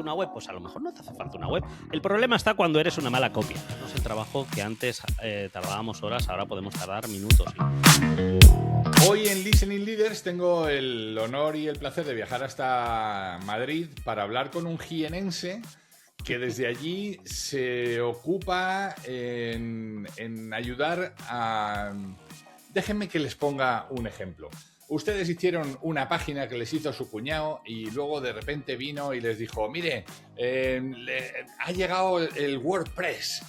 una web, pues a lo mejor no te hace falta una web. El problema está cuando eres una mala copia. No es el trabajo que antes tardábamos horas, ahora podemos tardar minutos. Hoy en Listening Leaders tengo el honor y el placer de viajar hasta Madrid para hablar con un jienense que desde allí se ocupa en ayudar a... Déjenme que les ponga un ejemplo. Ustedes hicieron una página que les hizo su cuñado y luego de repente vino y les dijo, mire, ha llegado el WordPress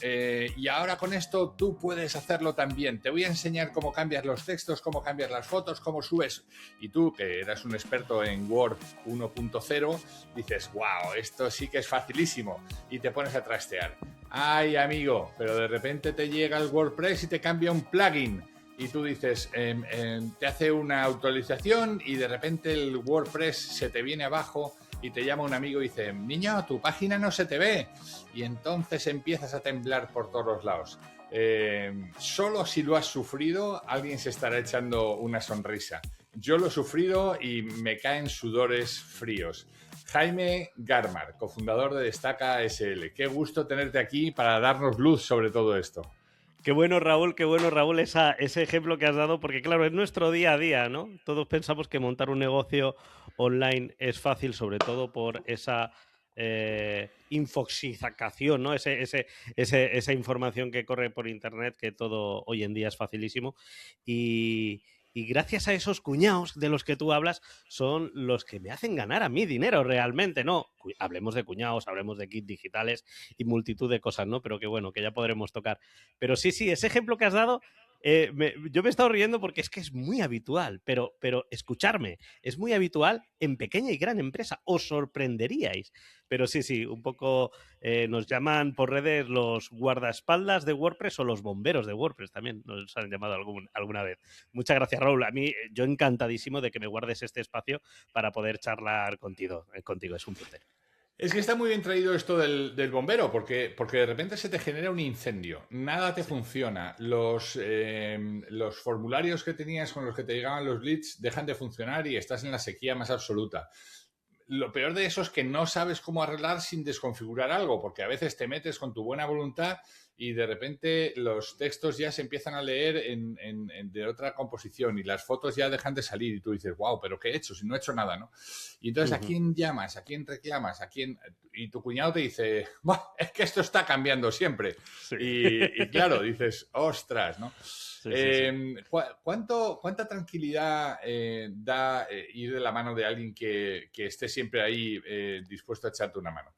y ahora con esto tú puedes hacerlo también. Te voy a enseñar cómo cambias los textos, cómo cambias las fotos, cómo subes. Y tú, que eras un experto en Word 1.0, dices, wow, esto sí que es facilísimo. Y te pones a trastear. Ay, amigo, pero de repente te llega el WordPress y te cambia un plugin. Y tú dices, te hace una actualización y de repente el WordPress se te viene abajo y te llama un amigo y dice, niño, tu página no se te ve. Y entonces empiezas a temblar por todos los lados. Solo si lo has sufrido, alguien se estará echando una sonrisa. Yo lo he sufrido y me caen sudores fríos. Jaime Garmar, cofundador de Destaca SL. Qué gusto tenerte aquí para darnos luz sobre todo esto. Qué bueno, Raúl, ese ejemplo que has dado, porque claro, es nuestro día a día, ¿no? Todos pensamos que montar un negocio online es fácil, sobre todo por esa infoxicación, ¿no? Esa información que corre por internet, que todo hoy en día es facilísimo. Y gracias a esos cuñados de los que tú hablas, son los que me hacen ganar a mí dinero realmente, ¿no? Hablemos de cuñados, hablemos de kits digitales y multitud de cosas, ¿no? Pero que bueno, que ya podremos tocar. Pero sí, ese ejemplo que has dado, yo me he estado riendo porque es que es muy habitual, pero escucharme, es muy habitual en pequeña y gran empresa. Os sorprenderíais. Pero sí, un poco nos llaman por redes los guardaespaldas de WordPress o los bomberos de WordPress también, nos han llamado alguna vez. Muchas gracias, Raúl. A mí, yo encantadísimo de que me guardes este espacio para poder charlar contigo. Es un placer. Es que está muy bien traído esto del bombero, porque de repente se te genera un incendio, nada te funciona, los formularios que tenías con los que te llegaban los leads dejan de funcionar y estás en la sequía más absoluta. Lo peor de eso es que no sabes cómo arreglar sin desconfigurar algo, porque a veces te metes con tu buena voluntad y de repente los textos ya se empiezan a leer de otra composición y las fotos ya dejan de salir y tú dices, wow, pero ¿qué he hecho? Si no he hecho nada, ¿no? Y entonces, ¿a quién llamas? ¿A quién reclamas? ¿A quién? Y tu cuñado te dice, es que esto está cambiando siempre. Sí. Y claro, dices, ostras, ¿no? Sí. ¿Cuánta tranquilidad da ir de la mano de alguien que esté siempre ahí dispuesto a echarte una mano?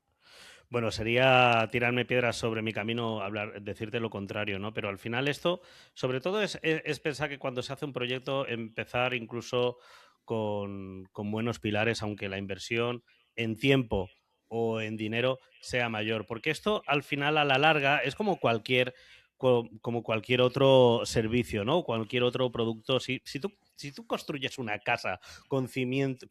Bueno, sería tirarme piedras sobre mi camino, decirte lo contrario, ¿no? Pero al final esto, sobre todo, es pensar que cuando se hace un proyecto, empezar incluso con buenos pilares, aunque la inversión en tiempo o en dinero sea mayor. Porque esto, al final, a la larga, es como cualquier otro servicio, ¿no? Cualquier otro producto. Si tú construyes una casa con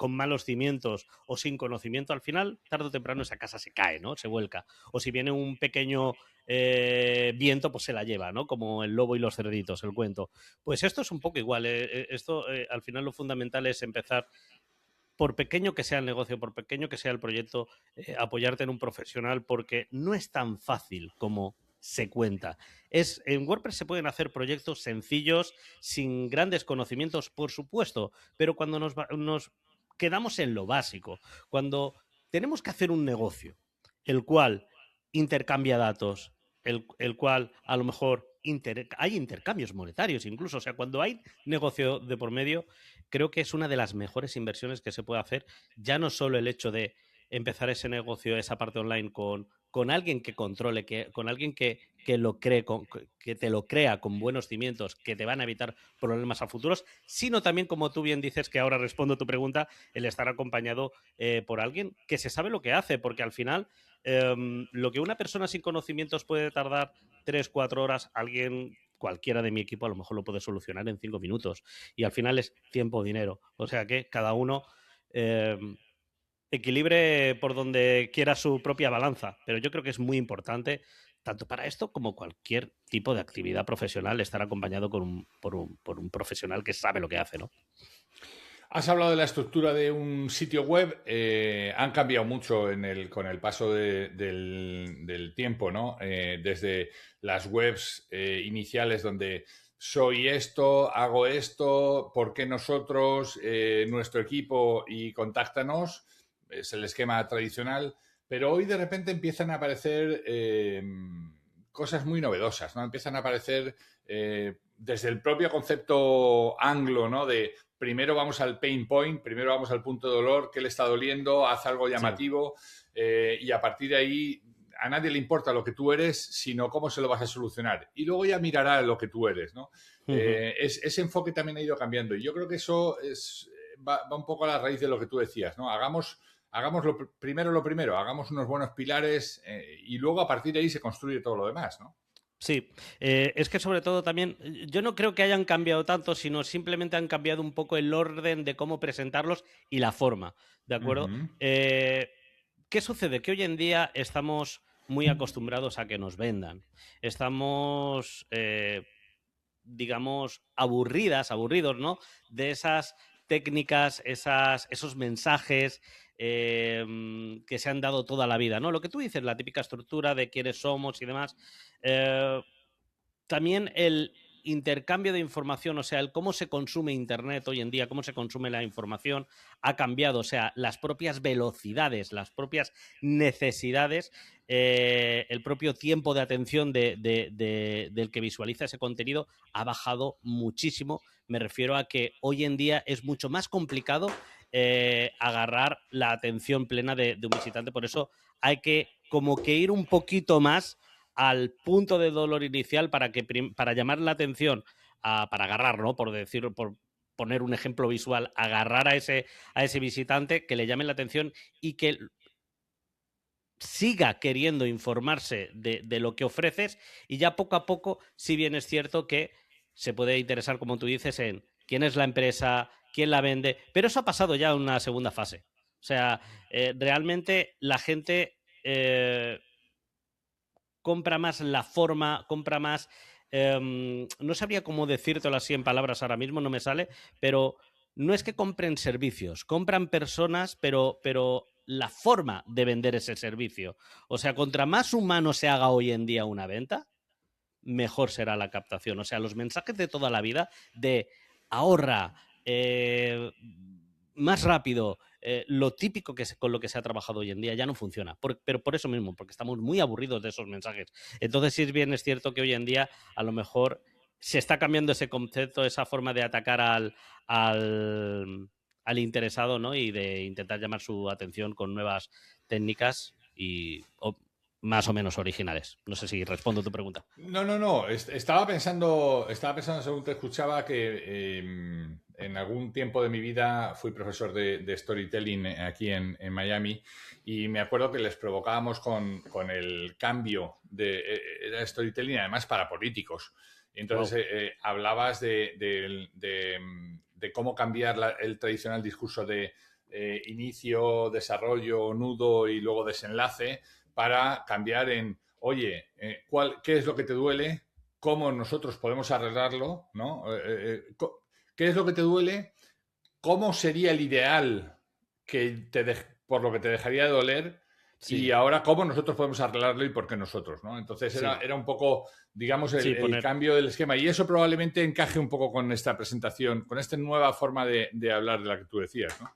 malos cimientos o sin conocimiento, al final, tarde o temprano, esa casa se cae, ¿no? Se vuelca. O si viene un pequeño viento, pues se la lleva, ¿no? Como el lobo y los cerditos, el cuento. Pues esto es un poco igual. Al final, lo fundamental es empezar, por pequeño que sea el negocio, por pequeño que sea el proyecto, apoyarte en un profesional, porque no es tan fácil como se cuenta. En WordPress se pueden hacer proyectos sencillos, sin grandes conocimientos, por supuesto, pero cuando nos quedamos en lo básico, cuando tenemos que hacer un negocio, el cual intercambia datos, el cual a lo mejor hay intercambios monetarios incluso, o sea, cuando hay negocio de por medio, creo que es una de las mejores inversiones que se puede hacer, ya no solo el hecho de empezar ese negocio, esa parte online con alguien que controle, con alguien que lo cree, que te lo crea con buenos cimientos, que te van a evitar problemas a futuros, sino también, como tú bien dices, que ahora respondo tu pregunta, el estar acompañado por alguien que se sabe lo que hace, porque al final lo que una persona sin conocimientos puede tardar 3-4 horas, cualquiera de mi equipo a lo mejor lo puede solucionar en 5 minutos. Y al final es tiempo, dinero. O sea que cada uno equilibre por donde quiera su propia balanza. Pero yo creo que es muy importante, tanto para esto como cualquier tipo de actividad profesional, estar acompañado por un profesional que sabe lo que hace, ¿no? Has hablado de la estructura de un sitio web. Han cambiado mucho con el paso del tiempo, ¿no? Desde las webs iniciales donde soy esto, hago esto, ¿por qué nosotros, nuestro equipo y contáctanos? Es el esquema tradicional. Pero hoy de repente empiezan a aparecer cosas muy novedosas, ¿no? Empiezan a aparecer desde el propio concepto anglo, ¿no? De primero vamos al pain point, primero vamos al punto de dolor, qué le está doliendo, haz algo Sí. llamativo y a partir de ahí a nadie le importa lo que tú eres, sino cómo se lo vas a solucionar. Y luego ya mirará lo que tú eres, ¿no? Ese enfoque también ha ido cambiando y yo creo que eso va un poco a la raíz de lo que tú decías, ¿no? Hagamos lo primero, hagamos unos buenos pilares y luego a partir de ahí se construye todo lo demás, ¿no? Sí, es que sobre todo también, yo no creo que hayan cambiado tanto, sino simplemente han cambiado un poco el orden de cómo presentarlos y la forma, ¿de acuerdo? Ujú. ¿Qué sucede? Que hoy en día estamos muy acostumbrados a que nos vendan. Estamos, digamos, aburridos, ¿no? De esas técnicas, esos mensajes que se han dado toda la vida, ¿no? Lo que tú dices, la típica estructura de quiénes somos y demás. Eh, También el intercambio de información, o sea, el cómo se consume Internet hoy en día, cómo se consume la información, ha cambiado. O sea, las propias velocidades, las propias necesidades, el propio tiempo de atención del que visualiza ese contenido ha bajado muchísimo. Me refiero a que hoy en día es mucho más complicado agarrar la atención plena de un visitante. Por eso hay que como que ir un poquito más al punto de dolor inicial para llamar la atención, para agarrar, ¿no? Por decirlo, por poner un ejemplo visual, agarrar a ese visitante, que le llame la atención y que siga queriendo informarse de lo que ofreces y ya poco a poco, si bien es cierto que se puede interesar, como tú dices, en quién es la empresa, quién la vende, pero eso ha pasado ya a una segunda fase. O sea, realmente la gente compra más la forma, compra más... no sabría cómo decírtelo así en palabras ahora mismo, no me sale, pero no es que compren servicios, compran personas, pero la forma de vender ese servicio. O sea, contra más humano se haga hoy en día una venta, mejor será la captación. O sea, los mensajes de toda la vida de ahorra, más rápido, lo típico con lo que se ha trabajado hoy en día ya no funciona. Pero por eso mismo, porque estamos muy aburridos de esos mensajes. Entonces, sí es bien, es cierto que hoy en día a lo mejor se está cambiando ese concepto, esa forma de atacar al interesado, ¿no? Y de intentar llamar su atención con nuevas técnicas más o menos originales. No sé si respondo tu pregunta. No. Estaba pensando según te escuchaba que en algún tiempo de mi vida fui profesor de storytelling aquí en Miami y me acuerdo que les provocábamos con el cambio era storytelling además para políticos. Y entonces Wow. hablabas de cómo cambiar el tradicional discurso de inicio, desarrollo, nudo y luego desenlace para cambiar en oye, ¿qué es lo que te duele? ¿Cómo nosotros podemos arreglarlo? ¿No? ¿Qué es lo que te duele? ¿Cómo sería el ideal por lo que te dejaría de doler? Y Sí, ahora, ¿cómo nosotros podemos arreglarlo y por qué nosotros? ¿No? Entonces sí, era un poco, digamos, sí, el poner. cambio del esquema. Y eso probablemente encaje un poco con esta presentación, con esta nueva forma de hablar de la que tú decías, ¿no?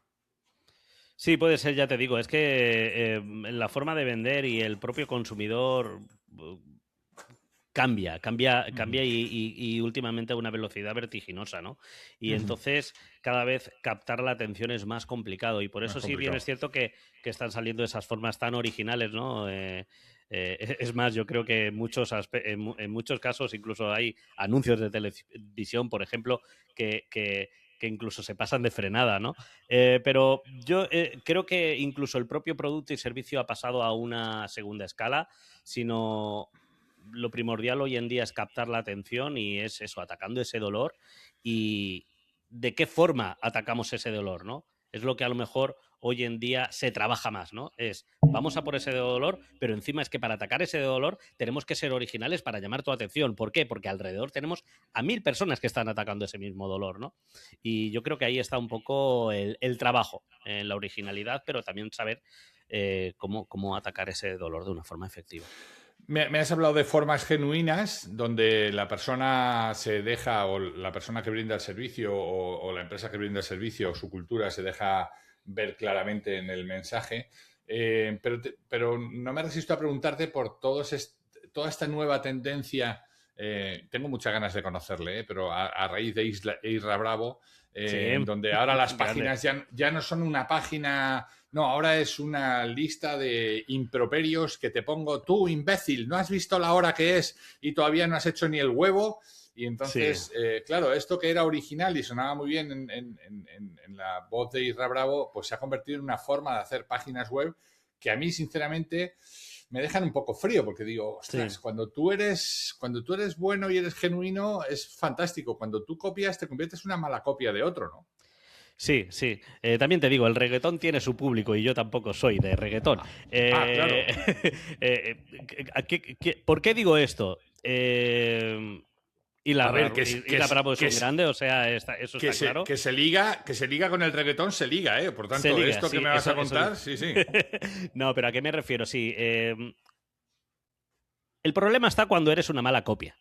Sí, puede ser, ya te digo, es que la forma de vender y el propio consumidor cambia y últimamente a una velocidad vertiginosa, ¿no? Y Ujú. entonces cada vez captar la atención es más complicado y por Más eso sí bien complicado. es cierto que están saliendo esas formas tan originales, ¿no? Es más, yo creo que en muchos casos incluso hay anuncios de televisión, por ejemplo, que incluso se pasan de frenada, ¿no? Pero yo creo que incluso el propio producto y servicio ha pasado a una segunda escala, sino lo primordial hoy en día es captar la atención y es eso, atacando ese dolor y de qué forma atacamos ese dolor, ¿no? Es lo que a lo mejor hoy en día se trabaja más, ¿no? Es vamos a por ese dedo de dolor, pero encima es que para atacar ese dedo de dolor tenemos que ser originales para llamar tu atención. ¿Por qué? Porque alrededor tenemos a 1000 personas que están atacando ese mismo dolor, ¿no? Y yo creo que ahí está un poco el trabajo, en la originalidad, pero también saber cómo atacar ese dolor de una forma efectiva. Me has hablado de formas genuinas donde la persona se deja, o la persona que brinda el servicio, o la empresa que brinda el servicio, o su cultura se deja ver claramente en el mensaje. Pero no me resisto a preguntarte por toda esta nueva tendencia. Tengo muchas ganas de conocerle, pero a raíz de Isra Bravo, Sí, donde ahora las grande. páginas ya no son una página. No, ahora es una lista de improperios que te pongo, tú, imbécil, no has visto la hora que es y todavía no has hecho ni el huevo. Y entonces, claro, esto que era original y sonaba muy bien en la voz de Isra Bravo, pues se ha convertido en una forma de hacer páginas web que a mí, sinceramente, me dejan un poco frío, porque digo, ostras, Sí. cuando tú eres bueno y eres genuino, es fantástico. Cuando tú copias, te conviertes en una mala copia de otro, ¿no? Sí, sí. También te digo, el reggaetón tiene su público y yo tampoco soy de reggaetón. Claro. ¿Por qué digo esto? A ver, Isla Bravo es un grande, o sea, eso está claro. que se liga con el reggaetón, se liga, ¿eh? Por Se tanto, liga, esto que sí, me vas a eso contar, sí, sí. No, pero ¿a qué me refiero? Sí. El problema está cuando eres una mala copia.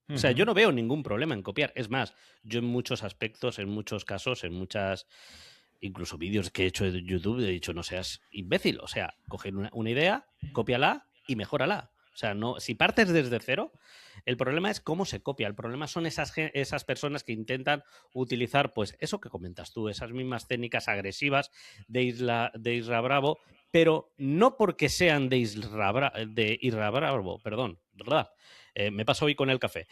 O sea, yo no veo ningún problema en copiar. Es más, yo en muchos aspectos, en muchos casos, en muchas, incluso vídeos que he hecho en YouTube, he dicho, no seas imbécil. O sea, coge una idea, cópiala y mejórala. O sea, no, si partes desde cero, el problema es cómo se copia. El problema son esas personas que intentan utilizar, pues, eso que comentas tú, esas mismas técnicas agresivas de Isra Bravo, pero no porque sean de Isra Bravo, perdón, ¿verdad? Me paso hoy con el café.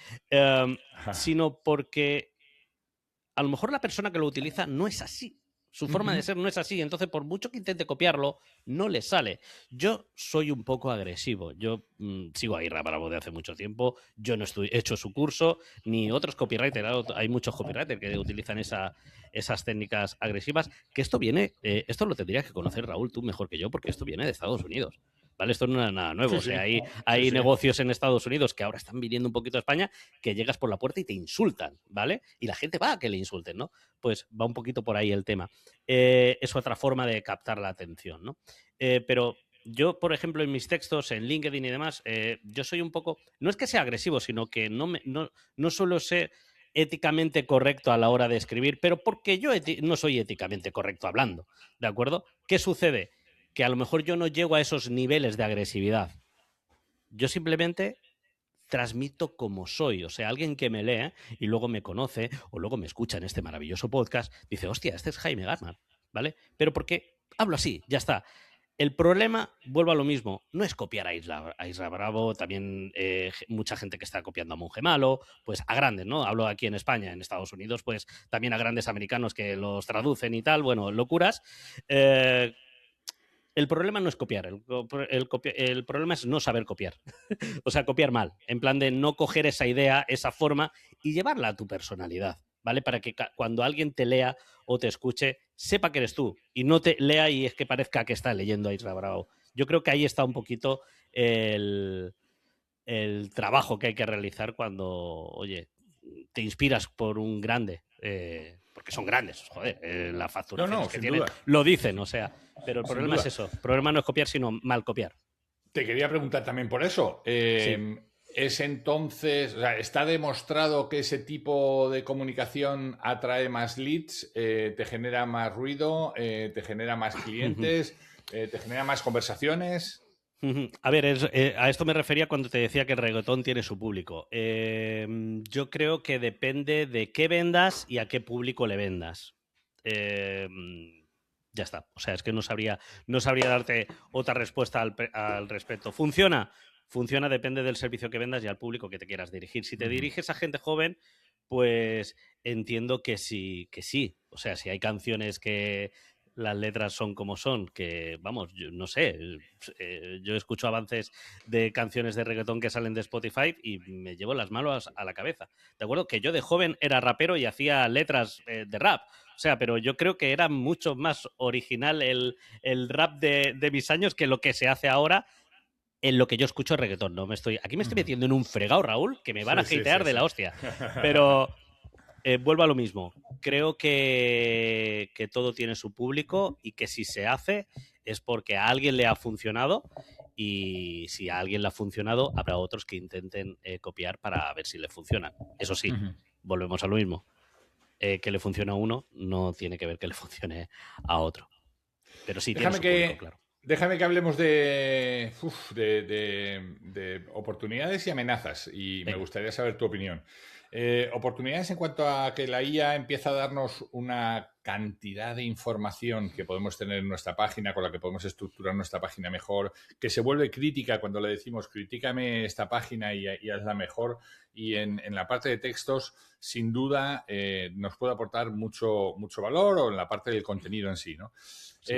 Sino porque a lo mejor la persona que lo utiliza no es así. Su forma de ser no es así. Entonces, por mucho que intente copiarlo, no le sale. Yo soy un poco agresivo. Yo sigo a Irra Bravo de hace mucho tiempo. Yo no he hecho su curso, ni otros copywriters. Hay muchos copywriters que utilizan esas técnicas agresivas. Que esto viene, esto lo tendrías que conocer, Raúl, tú mejor que yo, porque esto viene de Estados Unidos. ¿Vale? Esto no es nada nuevo. Sí, O sea, sí. hay Sí. negocios en Estados Unidos que ahora están viniendo un poquito a España, que llegas por la puerta y te insultan, ¿vale? Y la gente va a que le insulten, ¿no? Pues va un poquito por ahí el tema. Es otra forma de captar la atención, ¿no? Pero yo, por ejemplo, en mis textos, en LinkedIn y demás, yo soy un poco, no es que sea agresivo, sino que no suelo ser éticamente correcto a la hora de escribir, pero porque yo no soy éticamente correcto hablando, ¿de acuerdo? ¿Qué sucede? Que a lo mejor yo no llego a esos niveles de agresividad. Yo simplemente transmito como soy. O sea, alguien que me lee y luego me conoce o luego me escucha en este maravilloso podcast, dice, hostia, este es Jaime Gartman, ¿vale? Pero porque hablo así, ya está. El problema, vuelvo a lo mismo, no es copiar a Isra Bravo, también mucha gente que está copiando a Monje Malo, pues a grandes, ¿no? Hablo aquí en España, en Estados Unidos, pues también a grandes americanos que los traducen y tal, bueno, locuras. El problema no es copiar, el problema es no saber copiar. O sea, copiar mal, en plan de no coger esa idea, esa forma y llevarla a tu personalidad, ¿vale? Para que cuando alguien te lea o te escuche, sepa que eres tú y no te lea y es que parezca que está leyendo a Isra Bravo. Yo creo que ahí está un poquito el trabajo que hay que realizar cuando, oye, te inspiras por un grande, porque son grandes, joder, las facturaciones No, que sin tienen duda. lo dicen, o sea, pero el Sin problema es duda. eso, el problema no es copiar, sino mal copiar. Te quería preguntar también por eso. Sí. ¿Es entonces, o sea, está demostrado que ese tipo de comunicación atrae más leads, te genera más ruido, te genera más clientes, te genera más conversaciones? A ver, a esto me refería cuando te decía que el reggaetón tiene su público. Yo creo que depende de qué vendas y a qué público le vendas. Ya está. O sea, es que no sabría darte otra respuesta al respecto. ¿Funciona? Funciona, depende del servicio que vendas y al público que te quieras dirigir. Si te diriges a gente joven, pues entiendo que sí, que sí. O sea, si hay canciones que las letras son como son, que, vamos, yo no sé, yo escucho avances de canciones de reggaetón que salen de Spotify y me llevo las manos a la cabeza. ¿De acuerdo? Que yo de joven era rapero y hacía letras de rap. O sea, pero yo creo que era mucho más original el rap de mis años que lo que se hace ahora en lo que yo escucho reggaetón. No me estoy, aquí me estoy metiendo en un fregado, Raúl, que me van a Sí, sí, hatear sí, de sí. la hostia. Pero vuelvo a lo mismo. Creo que todo tiene su público y que si se hace es porque a alguien le ha funcionado y si a alguien le ha funcionado habrá otros que intenten copiar para ver si le funcionan. Eso sí, volvemos a lo mismo. Que le funcione a uno no tiene que ver que le funcione a otro. Pero sí, tiene Déjame su público, que, claro. déjame que hablemos de oportunidades y amenazas y me Venga. gustaría saber tu opinión. Oportunidades en cuanto a que la IA empieza a darnos una cantidad de información que podemos tener en nuestra página, con la que podemos estructurar nuestra página mejor, que se vuelve crítica cuando le decimos critícame esta página y hazla mejor. Y en la parte de textos, sin duda, nos puede aportar mucho valor o en la parte del contenido en sí, ¿no? Sí.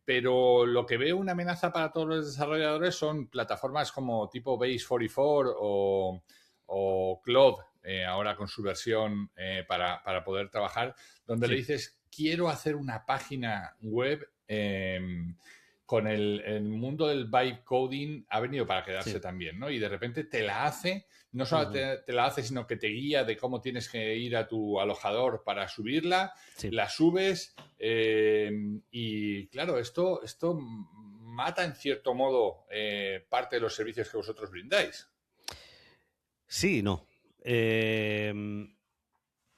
Pero lo que veo una amenaza para todos los desarrolladores son plataformas como tipo Base 44 o Claude, ahora con su versión para poder trabajar, donde le Sí. dices, quiero hacer una página web con el mundo del vibe coding ha venido para quedarse Sí. también, ¿no? Y de repente te la hace, no solo te la hace, sino que te guía de cómo tienes que ir a tu alojador para subirla, Sí. la subes y claro, esto mata en cierto modo parte de los servicios que vosotros brindáis. Sí y no.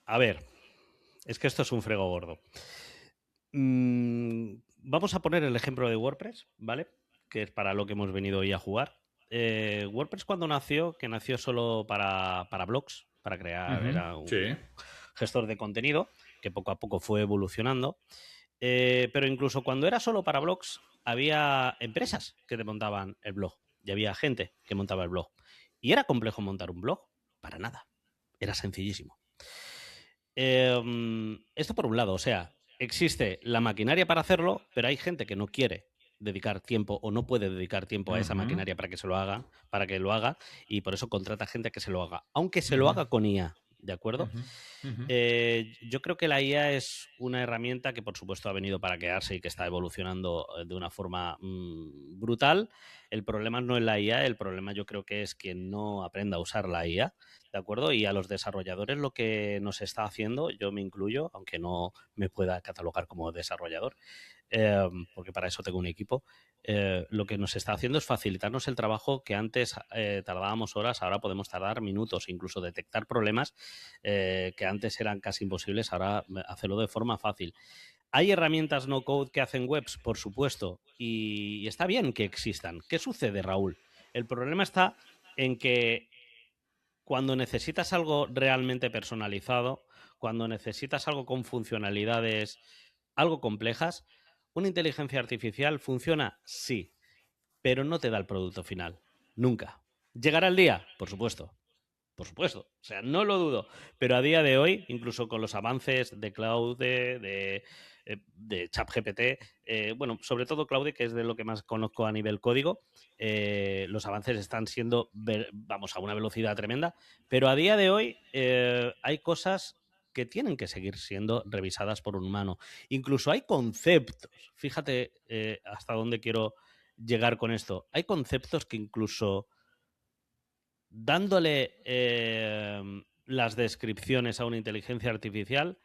A ver, es que esto es un frego gordo. Vamos a poner el ejemplo de WordPress, ¿vale? Que es para lo que hemos venido hoy a jugar. WordPress cuando nació, que nació solo para blogs, para crear, era un Sí. gestor de contenido, que poco a poco fue evolucionando. Pero incluso cuando era solo para blogs, había empresas que te montaban el blog y había gente que montaba el blog. ¿Y era complejo montar un blog? Para nada. Era sencillísimo. Esto por un lado, o sea, existe la maquinaria para hacerlo, pero hay gente que no quiere dedicar tiempo o no puede dedicar tiempo a esa maquinaria para que se lo haga, para que lo haga, y por eso contrata gente que se lo haga, aunque se lo haga con IA, ¿de acuerdo? Yo creo que la IA es una herramienta que por supuesto ha venido para quedarse y que está evolucionando de una forma brutal. El problema no es la IA, el problema yo creo que es quien no aprenda a usar la IA, ¿de acuerdo? Y a los desarrolladores lo que nos está haciendo, yo me incluyo, aunque no me pueda catalogar como desarrollador, porque para eso tengo un equipo, lo que nos está haciendo es facilitarnos el trabajo que antes tardábamos horas, ahora podemos tardar minutos, incluso detectar problemas que antes eran casi imposibles, ahora hacerlo de forma fácil. ¿Hay herramientas no code que hacen webs? Por supuesto, y está bien que existan. ¿Qué sucede, Raúl? El problema está en que cuando necesitas algo realmente personalizado, cuando necesitas algo con funcionalidades algo complejas, una inteligencia artificial funciona, sí, pero no te da el producto final. Nunca. ¿Llegará el día? Por supuesto. Por supuesto. O sea, no lo dudo. Pero a día de hoy, incluso con los avances de Claude, de ChatGPT, bueno, sobre todo Claude, que es de lo que más conozco a nivel código, los avances están siendo, vamos, a una velocidad tremenda. Pero a día de hoy hay cosas que tienen que seguir siendo revisadas por un humano. Incluso hay conceptos. Fíjate hasta dónde quiero llegar con esto. Hay conceptos que incluso dándole las descripciones a una inteligencia artificial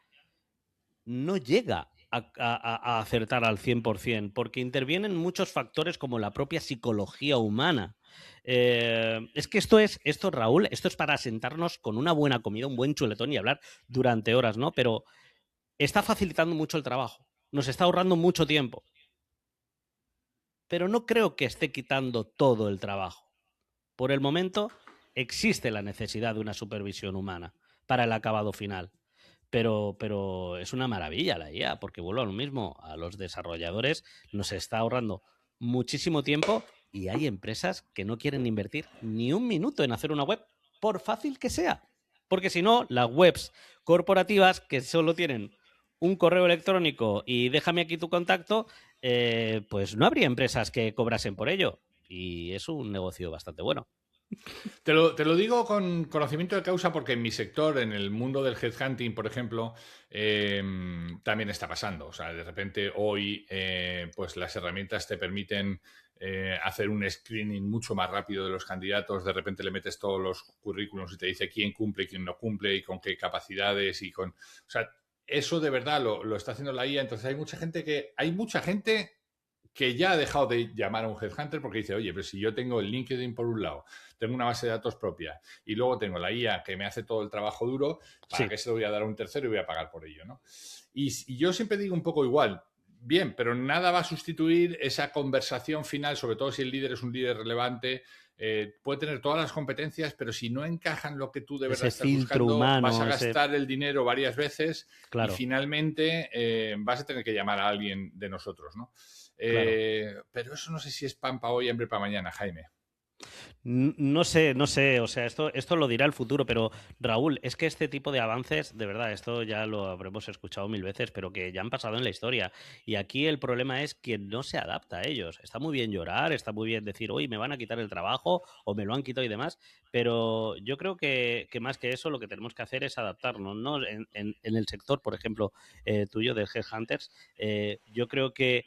no llega a acertar al 100%, porque intervienen muchos factores como la propia psicología humana. Es que esto, Raúl, esto es para sentarnos con una buena comida, un buen chuletón y hablar durante horas, ¿no? Pero está facilitando mucho el trabajo, nos está ahorrando mucho tiempo, pero no creo que esté quitando todo el trabajo. Por el momento, existe la necesidad de una supervisión humana para el acabado final. Pero es una maravilla la IA, porque vuelvo a lo mismo, a los desarrolladores nos está ahorrando muchísimo tiempo y hay empresas que no quieren invertir ni un minuto en hacer una web, por fácil que sea. Porque si no, las webs corporativas que solo tienen un correo electrónico y déjame aquí tu contacto, pues no habría empresas que cobrasen por ello. Y es un negocio bastante bueno. Te lo digo con conocimiento de causa porque en mi sector, en el mundo del headhunting, por ejemplo, también está pasando. O sea, de repente hoy, pues las herramientas te permiten hacer un screening mucho más rápido de los candidatos. De repente le metes todos los currículums y te dice quién cumple, quién no cumple y con qué capacidades y con... O sea, eso de verdad lo está haciendo la IA. Entonces hay mucha gente que ya ha dejado de llamar a un headhunter porque dice, oye, pero si yo tengo el LinkedIn por un lado, tengo una base de datos propia y luego tengo la IA que me hace todo el trabajo duro, ¿para Sí. qué se lo voy a dar a un tercero y voy a pagar por ello? ¿No? Y yo siempre digo un poco igual, bien, pero nada va a sustituir esa conversación final, sobre todo si el líder es un líder relevante. Puede tener todas las competencias, pero si no encajan lo que tú de verdad Ese estás filtro buscando, vas a humano, gastar el dinero varias veces y Claro, finalmente vas a tener que llamar a alguien de nosotros, ¿no? claro. Pero eso no sé si es pan para hoy, hambre para mañana, Jaime. No sé, no sé, o sea, esto lo dirá el futuro, pero Raúl, es que este tipo de avances, de verdad, esto ya lo habremos escuchado mil veces, pero que ya han pasado en la historia. Y aquí el problema es que no se adapta a ellos. Está muy bien llorar, está muy bien decir, oye, me van a quitar el trabajo o me lo han quitado y demás, pero yo creo que más que eso lo que tenemos que hacer es adaptarnos, ¿no? En el sector, por ejemplo, tuyo de Headhunters, yo creo que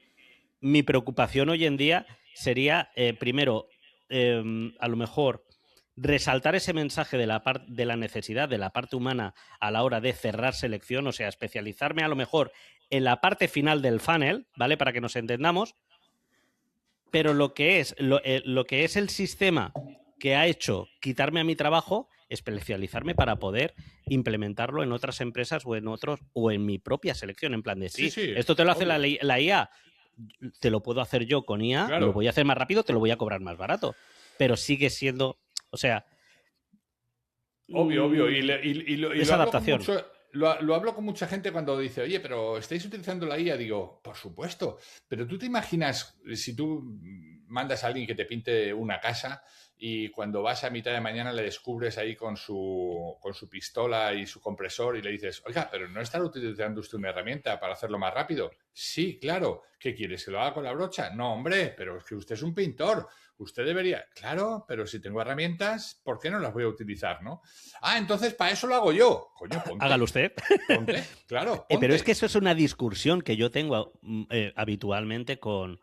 mi preocupación hoy en día sería, primero, a lo mejor resaltar ese mensaje de la necesidad de la parte humana a la hora de cerrar selección, o sea, especializarme a lo mejor en la parte final del funnel, ¿vale? Para que nos entendamos, pero lo que es el sistema que ha hecho quitarme a mi trabajo, especializarme para poder implementarlo en otras empresas o en otros o en mi propia selección, en plan de Sí, sí, sí, esto te lo hace obvio. la IA, te lo puedo hacer yo con IA, lo Claro, voy a hacer más rápido, te lo voy a cobrar más barato, pero sigue siendo, o sea, obvio, obvio. mmm, Y lo esa hablo con adaptación. mucho. Lo hablo con mucha gente cuando dice, oye, pero ¿estáis utilizando la IA? Digo, por supuesto. Pero tú te imaginas si tú mandas a alguien que te pinte una casa y cuando vas a mitad de mañana le descubres ahí con su pistola y su compresor y le dices, oiga, pero ¿no está utilizando usted una herramienta para hacerlo más rápido? Sí, claro. ¿Qué quieres? ¿Que lo haga con la brocha? No, hombre, pero es que usted es un pintor. Usted debería, claro, pero si tengo herramientas, ¿por qué no las voy a utilizar, no? Ah, entonces para eso lo hago yo. Coño, Hágalo ponte, usted. ponte, claro, Pero es que ponte. eso es una discusión que yo tengo habitualmente con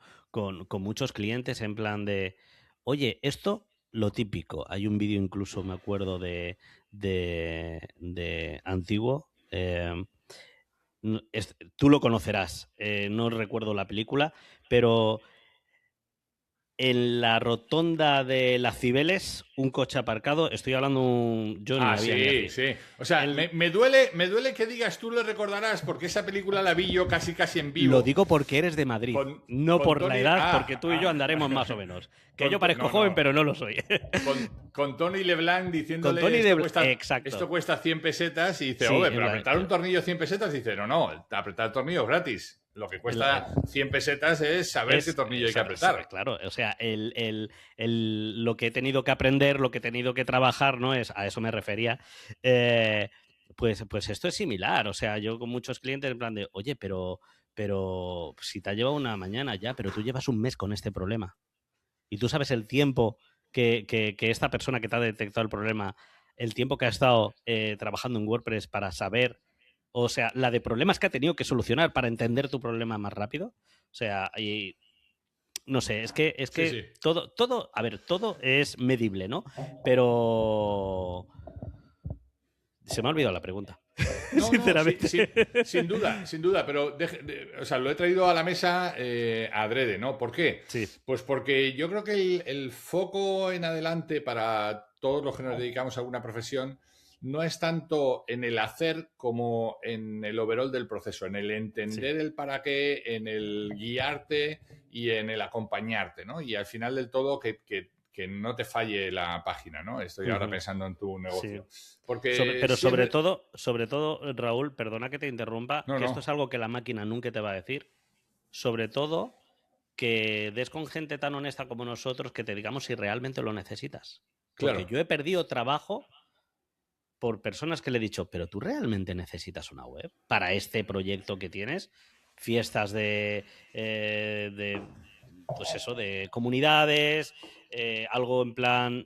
muchos clientes en plan de, oye, esto, lo típico. Hay un vídeo incluso, me acuerdo, de antiguo. Tú lo conocerás, no recuerdo la película, pero en la rotonda de las Cibeles, un coche aparcado, estoy hablando, yo ni Ah, había ni sí, nacido. sí. O sea, El, me duele que digas, tú lo recordarás, porque esa película la vi yo casi casi en Lo vivo. digo porque eres de Madrid, Con, no con por la Tony. edad, porque Ah, tú y yo ah. andaremos más o menos. Que yo parezco No, joven, no. pero no lo soy. Con Tony LeBlanc Con diciéndole Tony esto Exacto. cuesta 100 pesetas y dice, Sí, oye, en pero plan, apretar un tornillo 100 pesetas, dice, no, no, apretar el tornillo es gratis. Lo que cuesta 100 pesetas es saber qué tornillo hay que apretar. claro, o sea, lo que he tenido que aprender, lo que he tenido que trabajar, ¿no? A eso me refería. Eh, pues esto es similar. O sea, yo con muchos clientes en plan de, oye, pero si te ha llevado una mañana ya, pero tú llevas un mes con este problema. Y tú sabes el tiempo que esta persona que te ha detectado el problema, el tiempo que ha estado trabajando en WordPress para saber, o sea, la de problemas que ha tenido que solucionar para entender tu problema más rápido. O sea, y no sé, es Sí, que sí. todo, a ver, todo es medible, ¿no? Pero se me ha olvidado la pregunta, No, no, sí, sinceramente. sí, sin duda, pero o sea, lo he traído a la mesa adrede, ¿no? ¿Por qué? Sí, Pues porque yo creo que el foco en adelante para todos los que nos dedicamos a alguna profesión no es tanto en el hacer como en el overall del proceso, en el sí. entender el para qué, en el guiarte y en el acompañarte, ¿no? Y al final del todo que no te falle la página, ¿no? Estoy ahora Ujú, pensando en tu sí. negocio. Porque Pero siempre... sobre todo, Raúl, perdona que te interrumpa, No, que esto es no, algo que la máquina nunca te va a decir. Sobre todo, que des con gente tan honesta como nosotros que te digamos si realmente lo necesitas. Porque claro, yo he perdido trabajo por personas que le he dicho, pero tú realmente necesitas una web para este proyecto que tienes, fiestas de pues eso, de comunidades, algo en plan,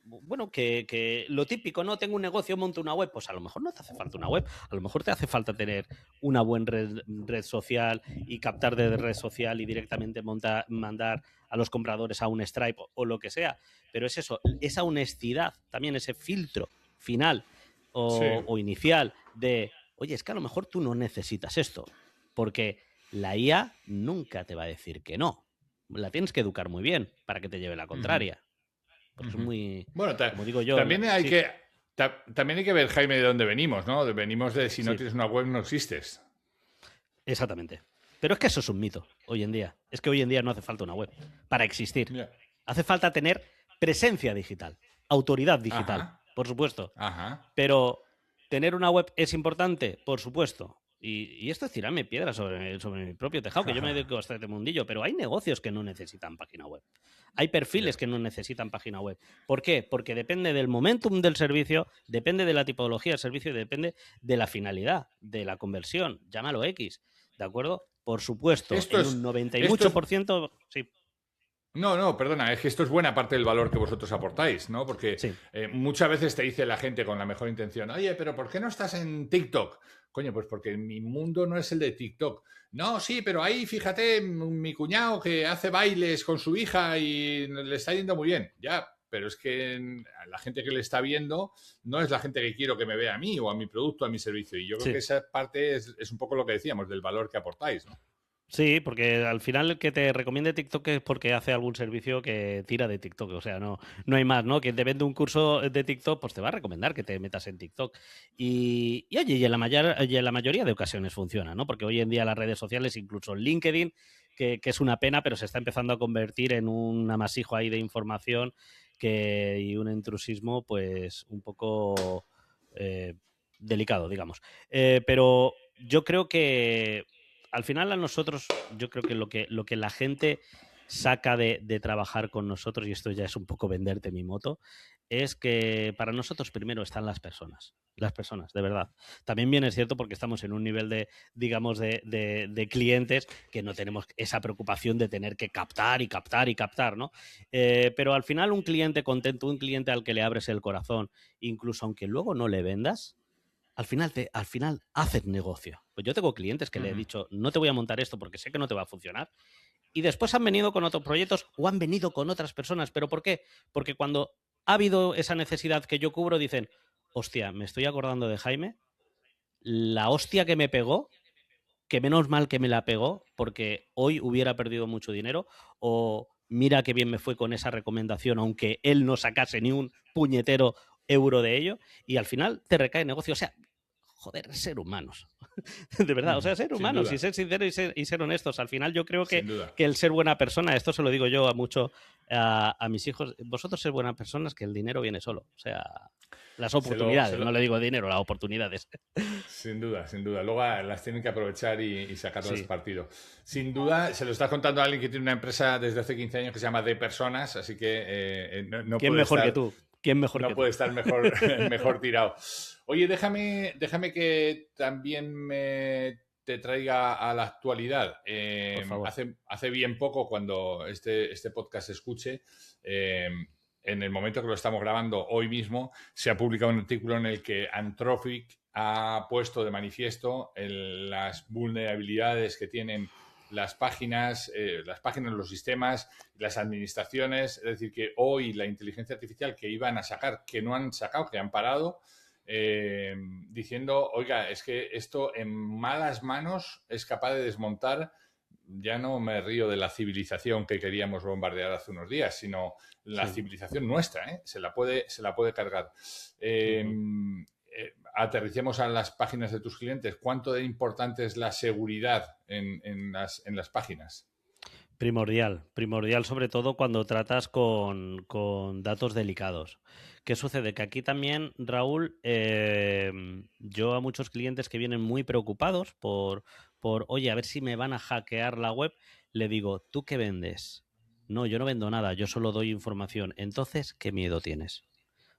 bueno, que lo típico, ¿no? Tengo un negocio, monto una web. Pues a lo mejor no te hace falta una web. A lo mejor te hace falta tener una buena red social y captar de red social y directamente mandar a los compradores a un Stripe o lo que sea. Pero es eso, esa honestidad, también ese filtro final Sí. o inicial de, oye, es que a lo mejor tú no necesitas esto. Porque la IA nunca te va a decir que no. La tienes que educar muy bien para que te lleve la Ujú, contraria. Porque es ujú. muy, Bueno, como digo yo, también hay sí, que, también hay que ver, Jaime, de dónde venimos, ¿no? Venimos de si no sí, tienes una web no existes. exactamente. Pero es que eso es un mito hoy en día. Es que hoy en día no hace falta una web para existir. Ya. Hace falta tener presencia digital, autoridad digital, Ajá, por supuesto. ajá. Pero ¿tener una web es importante? Por supuesto. Y esto es tirarme piedras sobre mi propio tejado, que yo me dedico a este mundillo, pero hay negocios que no necesitan página web. Hay perfiles Ya. que no necesitan página web. ¿Por qué? Porque depende del momentum del servicio, depende de la tipología del servicio y depende de la finalidad, de la conversión. Llámalo X, ¿de acuerdo? Por supuesto, Esto en es, un 90 y esto mucho es, por ciento, sí, no, no, perdona, es que esto es buena parte del valor que vosotros aportáis, ¿no? Porque sí, muchas veces te dice la gente con la mejor intención, oye, pero ¿por qué no estás en TikTok? Coño, pues porque mi mundo no es el de TikTok. No, sí, pero ahí fíjate, mi cuñado que hace bailes con su hija y le está yendo muy bien. Ya, pero es que la gente que le está viendo no es la gente que quiero que me vea a mí o a mi producto, a mi servicio. Y yo creo que sí. esa parte es un poco lo que decíamos, del valor que aportáis, ¿no? Sí, porque al final el que te recomiende TikTok es porque hace algún servicio que tira de TikTok. O sea, no hay más, ¿no? Quien te vende un curso de TikTok, pues te va a recomendar que te metas en TikTok. Y oye, y en la mayoría de ocasiones funciona, ¿no? Porque hoy en día las redes sociales, incluso LinkedIn, que es una pena, pero se está empezando a convertir en un amasijo ahí de información y un intrusismo, pues, un poco delicado, digamos. Pero yo creo que al final a nosotros, yo creo que lo que la gente saca de trabajar con nosotros, y esto ya es un poco venderte mi moto, es que para nosotros primero están las personas, de verdad. También bien es cierto porque estamos en un nivel de, digamos, de clientes que no tenemos esa preocupación de tener que captar y captar y captar, ¿no? Pero al final un cliente contento, un cliente al que le abres el corazón, incluso aunque luego no le vendas, al final haces negocio. Pues yo tengo clientes que le he Ujú. dicho, no te voy a montar esto porque sé que no te va a funcionar. Y después han venido con otros proyectos o han venido con otras personas. ¿Pero por qué? Porque cuando ha habido esa necesidad que yo cubro, dicen, hostia, me estoy acordando de Jaime, la hostia que me pegó, que menos mal que me la pegó, porque hoy hubiera perdido mucho dinero, o mira qué bien me fue con esa recomendación, aunque él no sacase ni un puñetero euro de ello, y al final te recae negocio. O sea, joder, ser humanos. De verdad, o Ujú. sea, ser Sin humanos y duda, ser sinceros y ser honestos. Al final yo creo que, sin duda. que el ser buena persona, esto se lo digo yo a mis hijos, vosotros ser buenas personas, que el dinero viene solo. O sea, las Se lo, se oportunidades, no lo- le digo dinero, las oportunidades. Sin duda, sin duda. Luego las tienen que aprovechar y sacarlas Sí. partido. Sin duda, se lo estás contando a alguien que tiene una empresa desde hace 15 años que se llama De Personas, así que no ¿Quién puede mejor que estar, tú? ¿Quién mejor no que tú? puede estar mejor, mejor tirado. Oye, déjame que también te traiga a la actualidad. Por favor. Hace bien poco, cuando este podcast se escuche, en el momento que lo estamos grabando hoy mismo, se ha publicado un artículo en el que Anthropic ha puesto de manifiesto las vulnerabilidades que tienen las páginas, los sistemas, las administraciones. Es decir, que hoy la inteligencia artificial que iban a sacar, que no han sacado, que han parado, diciendo, oiga, es que esto en malas manos es capaz de desmontar. Ya no me río de la civilización que queríamos bombardear hace unos días, sino la Sí. civilización nuestra, ¿eh? Se la puede cargar. Ujú. Aterricemos a las páginas de tus clientes. ¿Cuánto de importante es la seguridad en las páginas? Primordial sobre todo cuando tratas con datos delicados. ¿Qué sucede? Que aquí también, Raúl, yo a muchos clientes que vienen muy preocupados oye, a ver si me van a hackear la web, le digo, ¿tú qué vendes? No, yo no vendo nada, yo solo doy información. Entonces, ¿qué miedo tienes?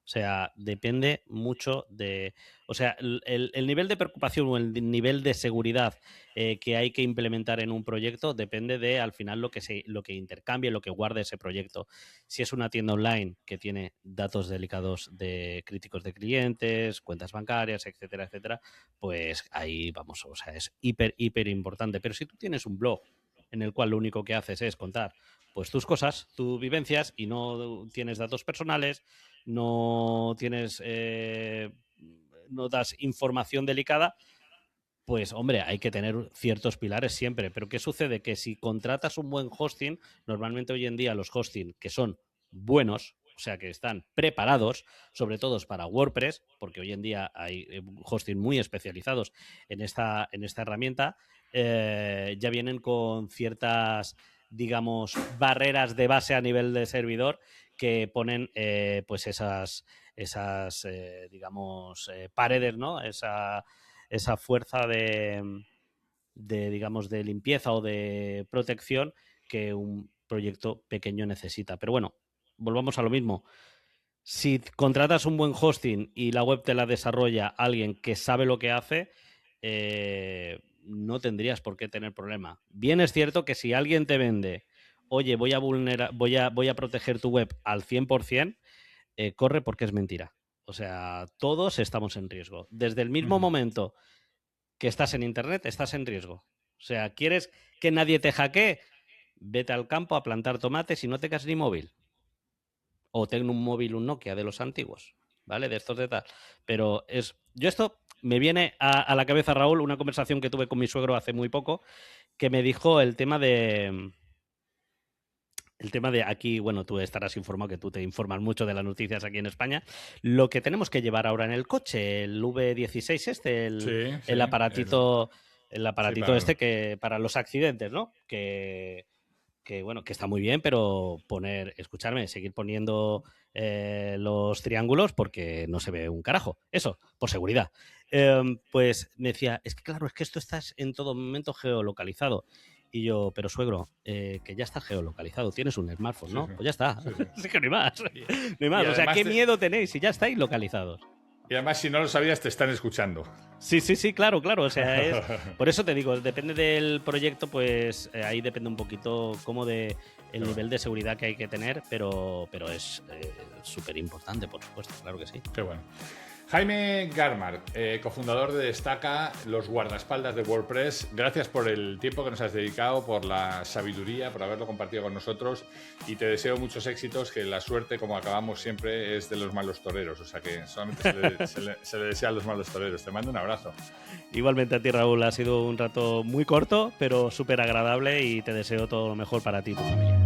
O sea, depende mucho de... O sea, el nivel de preocupación o el nivel de seguridad que hay que implementar en un proyecto depende de, al final, lo que intercambie, lo que guarde ese proyecto. Si es una tienda online que tiene datos delicados de críticos de clientes, cuentas bancarias, etcétera, etcétera, pues ahí vamos, o sea, es hiper importante. Pero si tú tienes un blog en el cual lo único que haces es contar pues tus cosas, tus vivencias y no tienes datos personales, no tienes, no das información delicada, pues hombre, hay que tener ciertos pilares siempre. Pero ¿qué sucede? Que si contratas un buen hosting, normalmente hoy en día los hosting que son buenos, o sea, que están preparados, sobre todo para WordPress, porque hoy en día hay hosting muy especializados en esta herramienta, ya vienen con ciertas, digamos, barreras de base a nivel de servidor que ponen pues esas digamos, paredes, ¿no? Esa fuerza digamos, de limpieza o de protección que un proyecto pequeño necesita. Pero bueno, volvamos a lo mismo. Si contratas un buen hosting y la web te la desarrolla alguien que sabe lo que hace, no tendrías por qué tener problema. Bien es cierto que si alguien te vende, oye, voy a proteger tu web al 100%, corre porque es mentira. O sea, todos estamos en riesgo. Desde el mismo momento que estás en Internet, estás en riesgo. O sea, ¿quieres que nadie te hackee? Vete al campo a plantar tomates y no tengas ni móvil. O ten un móvil, un Nokia de los antiguos, ¿vale? De estos de tal. Pero yo esto me viene a la cabeza, Raúl, una conversación que tuve con mi suegro hace muy poco, que me dijo el tema de aquí, bueno, tú estarás informado, que tú te informas mucho de las noticias aquí en España, lo que tenemos que llevar ahora en el coche, el V16 el aparatito, este que para los accidentes, ¿no? Que bueno, que está muy bien, pero seguir poniendo los triángulos porque no se ve un carajo. Eso, por seguridad. Pues me decía, es que claro, es que esto está en todo momento geolocalizado. Y yo, pero suegro, que ya está geolocalizado, tienes un smartphone, ¿no? Pues ya está. Sí, que no hay más. No hay más. O sea, ¿qué miedo tenéis si ya estáis localizados? Y además, si no lo sabías, te están escuchando. Sí, claro. O sea, por eso te digo, depende del proyecto, pues ahí depende un poquito como de el nivel de seguridad que hay que tener, pero es súper importante, por supuesto, claro que sí. Qué bueno. Jaime Garmar, cofundador de Destaca, los guardaespaldas de WordPress. Gracias por el tiempo que nos has dedicado, por la sabiduría, por haberlo compartido con nosotros y te deseo muchos éxitos, que la suerte, como acabamos siempre, es de los malos toreros. O sea que solamente se le desea a los malos toreros. Te mando un abrazo. Igualmente a ti, Raúl. Ha sido un rato muy corto, pero súper agradable y te deseo todo lo mejor para ti y tu familia.